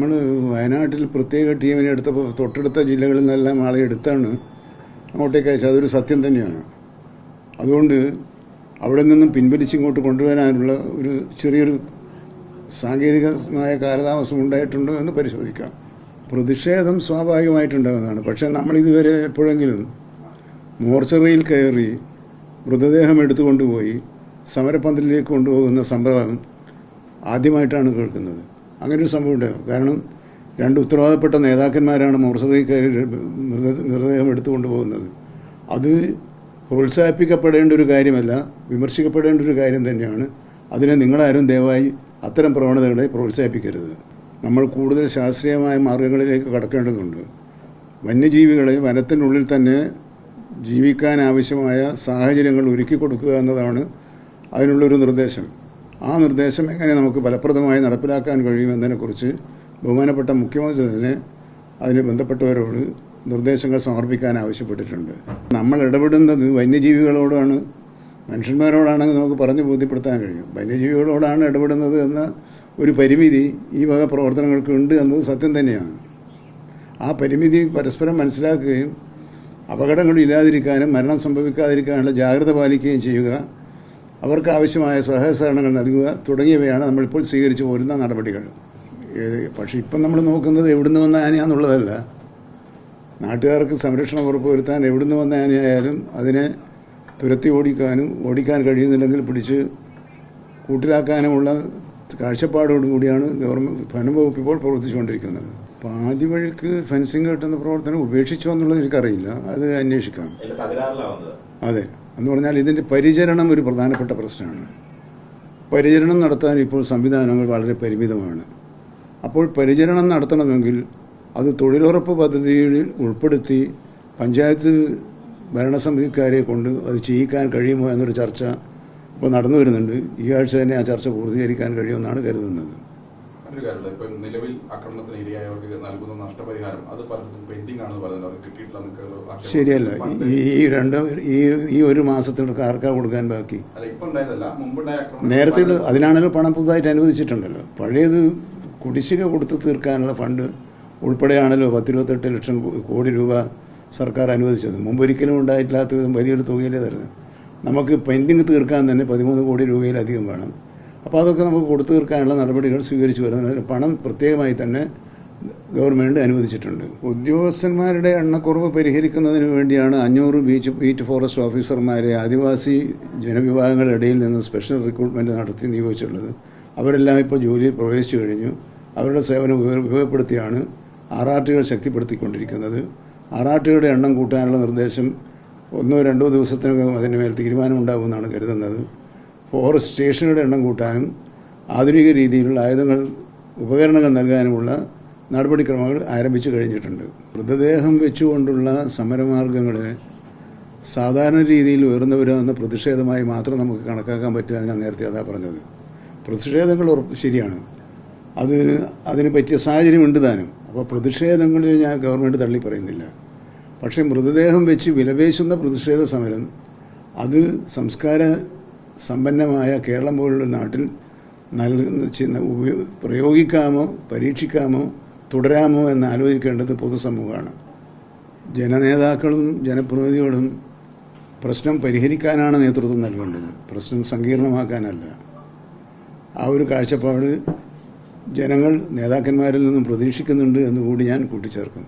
നമ്മൾ വയനാട്ടിൽ പ്രത്യേക ടീമിനെ എടുത്തപ്പോൾ തൊട്ടടുത്ത ജില്ലകളിൽ നിന്നെല്ലാം ആളെ എടുത്താണ് അങ്ങോട്ടേക്ക് അയച്ചത്. അതൊരു സത്യം തന്നെയാണ്. അതുകൊണ്ട് അവിടെ നിന്നും പിൻവലിച്ചിങ്ങോട്ട് കൊണ്ടുവരാനുള്ള ഒരു ചെറിയൊരു സാങ്കേതികമായ കാലതാമസം ഉണ്ടായിട്ടുണ്ടോ എന്ന് പരിശോധിക്കാം. പ്രതിഷേധം സ്വാഭാവികമായിട്ടുണ്ടാകുന്നതാണ്. പക്ഷേ നമ്മളിതുവരെ എപ്പോഴെങ്കിലും മോർച്ചറിയിൽ കയറി മൃതദേഹം എടുത്തുകൊണ്ടുപോയി സമരപന്തലിലേക്ക് കൊണ്ടുപോകുന്ന സംഭവം ആദ്യമായിട്ടാണ് കേൾക്കുന്നത്. അങ്ങനൊരു സംഭവം ഉണ്ടാകും. കാരണം രണ്ട് ഉത്തരവാദപ്പെട്ട നേതാക്കന്മാരാണ് മോർച്ചറിയിൽ കയറി മൃതദേഹം എടുത്തുകൊണ്ടു പോകുന്നത്. അത് പ്രോത്സാഹിപ്പിക്കപ്പെടേണ്ട ഒരു കാര്യമല്ല, വിമർശിക്കപ്പെടേണ്ട ഒരു കാര്യം തന്നെയാണ്. അതിനെ നിങ്ങളാരും ദയവായി അത്തരം പ്രവണതകളെ പ്രോത്സാഹിപ്പിക്കരുത്. നമ്മൾ കൂടുതൽ ശാസ്ത്രീയമായ മാർഗങ്ങളിലേക്ക് കടക്കേണ്ടതുണ്ട്. വന്യജീവികളെ വനത്തിനുള്ളിൽ തന്നെ ജീവിക്കാൻ ആവശ്യമായ സാഹചര്യങ്ങൾ ഒരുക്കി കൊടുക്കുക എന്നതാണ് അതിനുള്ളൊരു നിർദ്ദേശം. ആ നിർദ്ദേശം എങ്ങനെ നമുക്ക് ഫലപ്രദമായി നടപ്പിലാക്കാൻ കഴിയുമെന്നതിനെക്കുറിച്ച് ബഹുമാനപ്പെട്ട മുഖ്യമന്ത്രി തന്നെ അതിന് ബന്ധപ്പെട്ടവരോട് നിർദ്ദേശങ്ങൾ സമർപ്പിക്കാൻ ആവശ്യപ്പെട്ടിട്ടുണ്ട്. നമ്മൾ ഇടപെടുന്നത് വന്യജീവികളോടാണ്, മനുഷ്യന്മാരോടാണെങ്കിൽ നമുക്ക് പറഞ്ഞ് ബോധ്യപ്പെടുത്താൻ കഴിയും. വന്യജീവികളോടാണ് ഇടപെടുന്നത് എന്ന ഒരു പരിമിതി ഈ വക പ്രവർത്തനങ്ങൾക്ക് ഉണ്ട് എന്നത് സത്യം തന്നെയാണ്. ആ പരിമിതി പരസ്പരം മനസ്സിലാക്കുകയും അപകടങ്ങളില്ലാതിരിക്കാനും മരണം സംഭവിക്കാതിരിക്കാനുള്ള ജാഗ്രത പാലിക്കുകയും ചെയ്യുക, അവർക്ക് ആവശ്യമായ സഹകരണങ്ങൾ നൽകുക തുടങ്ങിയവയാണ് നമ്മളിപ്പോൾ സ്വീകരിച്ചു പോരുന്ന നടപടികൾ. പക്ഷേ ഇപ്പം നമ്മൾ നോക്കുന്നത് എവിടുന്ന് വന്ന ആനയാണെന്നുള്ളതല്ല. നാട്ടുകാർക്ക് സംരക്ഷണം ഉറപ്പുവരുത്താൻ എവിടുന്ന് വന്ന ആനയായാലും അതിനെ തുരത്തി ഓടിക്കാൻ കഴിയുന്നില്ലെങ്കിൽ പിടിച്ച് കൂട്ടിലാക്കാനുമുള്ള കാഴ്ചപ്പാടോടുകൂടിയാണ് വനം വകുപ്പ് ഇപ്പോൾ പ്രവർത്തിച്ചുകൊണ്ടിരിക്കുന്നത്. പാതി വഴിക്ക് ഫെൻസിങ് കെട്ടുന്ന പ്രവർത്തനം ഉപേക്ഷിച്ചോ എന്നുള്ളത് എനിക്കറിയില്ല, അത് അന്വേഷിക്കാം. അതെ, എന്ന് പറഞ്ഞാൽ ഇതിൻ്റെ പരിചരണം ഒരു പ്രധാനപ്പെട്ട പ്രശ്നമാണ്. പരിചരണം നടത്താൻ ഇപ്പോൾ സംവിധാനങ്ങൾ വളരെ പരിമിതമാണ്. അപ്പോൾ പരിചരണം നടത്തണമെങ്കിൽ അത് തൊഴിലുറപ്പ് പദ്ധതിയിൽ ഉൾപ്പെടുത്തി പഞ്ചായത്ത് ഭരണസമിതിക്കാരെ കൊണ്ട് അത് ചെയ്യിക്കാൻ കഴിയുമോ എന്നൊരു ചർച്ച ഇപ്പോൾ നടന്നു വരുന്നുണ്ട്. ഈ ആഴ്ച തന്നെ ആ ചർച്ച പൂർത്തീകരിക്കാൻ കഴിയുമെന്നാണ് കരുതുന്നത്. നിലവിൽ ആക്രമണത്തിന് ഇരയായവർക്ക് നൽകുന്ന നഷ്ടപരിഹാരം അത് പെൻഡിംഗ് ആണെന്ന് പറയുന്നത് ശരിയല്ല. ഈ ഒരു മാസത്തിനൊക്കെ ആർക്കാ കൊടുക്കാൻ ബാക്കി? നേരത്തെ അതിനാണല്ലോ പണം പുതുതായിട്ട് അനുവദിച്ചിട്ടുണ്ടല്ലോ. പഴയത് കുടിശ്ശിക കൊടുത്ത് തീർക്കാനുള്ള ഫണ്ട് ഉൾപ്പെടെയാണല്ലോ 10-28 ലക്ഷം കോടി രൂപ സർക്കാർ അനുവദിച്ചത്. മുമ്പൊരിക്കലും ഉണ്ടായിട്ടില്ലാത്ത വിധം വലിയൊരു തുകയിലേ തരുന്നത്. നമുക്ക് പെൻഡിങ് തീർക്കാൻ തന്നെ 13 കോടി രൂപയിലധികം വേണം. അപ്പോൾ അതൊക്കെ നമുക്ക് കൊടുത്തു തീർക്കാനുള്ള നടപടികൾ സ്വീകരിച്ചു വരുന്നത്. പണം പ്രത്യേകമായി തന്നെ ഗവൺമെൻറ് അനുവദിച്ചിട്ടുണ്ട്. ഉദ്യോഗസ്ഥന്മാരുടെ എണ്ണക്കുറവ് പരിഹരിക്കുന്നതിന് വേണ്ടിയാണ് 500 ബീറ്റ് ഫോറസ്റ്റ് ഓഫീസർമാരെ ആദിവാസി ജനവിഭാഗങ്ങളുടെ ഇടയിൽ നിന്ന് സ്പെഷ്യൽ റിക്രൂട്ട്മെൻറ്റ് നടത്തി നിയോഗിച്ചിട്ടുള്ളത്. അവരെല്ലാം ഇപ്പോൾ ജോലിയിൽ പ്രവേശിച്ചു കഴിഞ്ഞു. അവരുടെ സേവനം ഉപയോഗപ്പെടുത്തിയാണ് RRTകൾ ശക്തിപ്പെടുത്തിക്കൊണ്ടിരിക്കുന്നത്. RRTകളുടെ എണ്ണം കൂട്ടാനുള്ള നിർദ്ദേശം 1-2 ദിവസത്തിനകം അതിന് മേൽ തീരുമാനമുണ്ടാകുമെന്നാണ് കരുതുന്നത്. ഫോറസ്റ്റ് സ്റ്റേഷനുകളുടെ എണ്ണം കൂട്ടാനും ആധുനിക രീതിയിലുള്ള ഉപകരണങ്ങൾ നൽകാനുമുള്ള നടപടിക്രമങ്ങൾ ആരംഭിച്ചു കഴിഞ്ഞിട്ടുണ്ട്. മൃതദേഹം വെച്ചുകൊണ്ടുള്ള സമരമാർഗങ്ങളെ സാധാരണ രീതിയിൽ ഉയർന്നുവരുന്ന പ്രതിഷേധമായി മാത്രം നമുക്ക് കണക്കാക്കാൻ പറ്റുക. ഞാൻ നേരത്തെ അതാ പറഞ്ഞത്. പ്രതിഷേധങ്ങൾ ശരിയാണ്, അതിന് പറ്റിയ സാഹചര്യം ഉണ്ട് താനും. അപ്പോൾ പ്രതിഷേധങ്ങളിൽ ഞാൻ ഗവൺമെൻറ് തള്ളി പറയുന്നില്ല. പക്ഷേ മൃതദേഹം വെച്ച് വിലപേശുന്ന പ്രതിഷേധ സമരം അത് സംസ്കാര സമ്പന്നമായ കേരളം പോലുള്ള നാട്ടിൽ പ്രയോഗിക്കാമോ പരീക്ഷിക്കാമോ തുടരാമോ എന്ന് ആലോചിക്കേണ്ടത് പൊതുസമൂഹമാണ്. ജനനേതാക്കളും ജനപ്രതിനിധികളും പ്രശ്നം പരിഹരിക്കാനാണ് നേതൃത്വം നൽകേണ്ടത്, പ്രശ്നം സങ്കീർണമാക്കാനല്ല. ആ ഒരു കാഴ്ചപ്പാട് ജനങ്ങൾ നേതാക്കന്മാരിൽ നിന്നും പ്രതീക്ഷിക്കുന്നുണ്ട് എന്നുകൂടി ഞാൻ കൂട്ടിച്ചേർക്കും.